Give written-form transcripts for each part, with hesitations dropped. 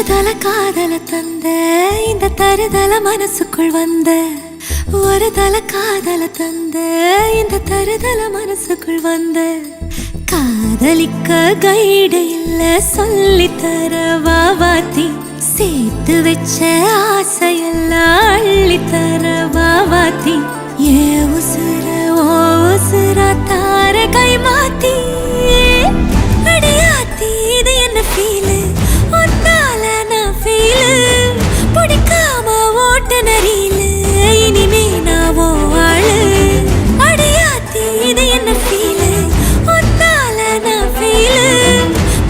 தருதல காதல தந்த இந்த தருதல மனசுக்குள் வந்த ஒரு தல காதல தந்த இந்த தருதல மனசுக்குள் வந்த காதலிக்க கைடு இல்ல சொல்லி தர வாவாத்தி சேர்த்து வச்ச ஆசையெல்லாம் அள்ளி தர வாவாத்தி ஏ உசுர ஓ உசுரா தார கை மாத்தி அடியாத்தி இது என்ன ஃபீலு ஒன்னால நான் ஃபீலு பிடிக்காம ஓட்ட நரியில இனிமே நான் ஓ ஆளு அடியாத்தி இது என்ன ஃபீலு ஒன்னால நான் ஃபீலு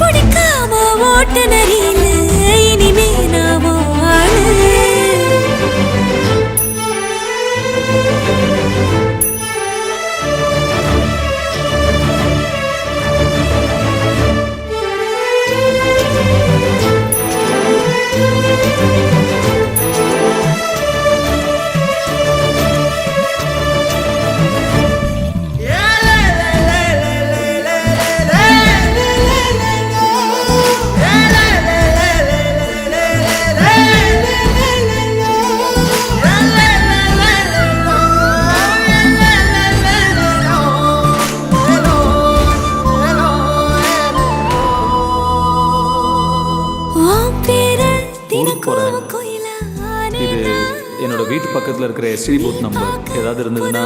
பிடிக்காம ஓட்ட நரியில இனிமே நான் ஓ ஆளு இது என்னோட வீட்டு பக்கத்துல இருக்கிற எஸ்டி பூத் நம்பர் ஏதாவது இருந்ததுன்னா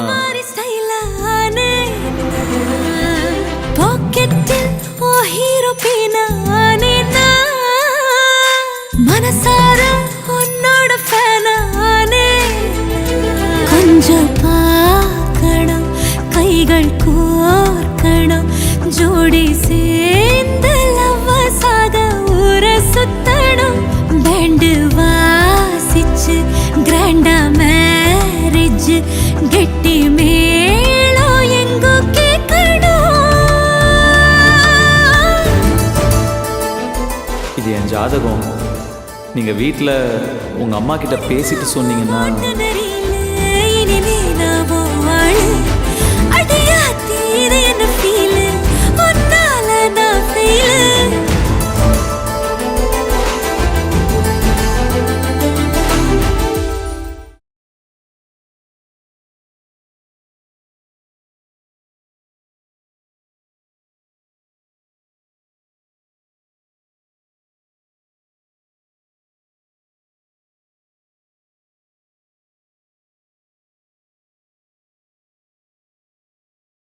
மனசார உன்னோட ஃபேனானே கொஞ்சம் பார்க்கணும் கைகள் கோர்க்கணும் ஜோடி சேர்ந்து லவ்வசாக ஊர சுத்தணும் பேண்டு வாசிச்சு கிராண்டா மேரேஜ் கெட்டி மேளம் எங்கோ கேட்கணும். இது என் ஜாதகம். நீங்க வீட்டில் உங்க அம்மா கிட்ட பேசிட்டு சொன்னீங்கன்னா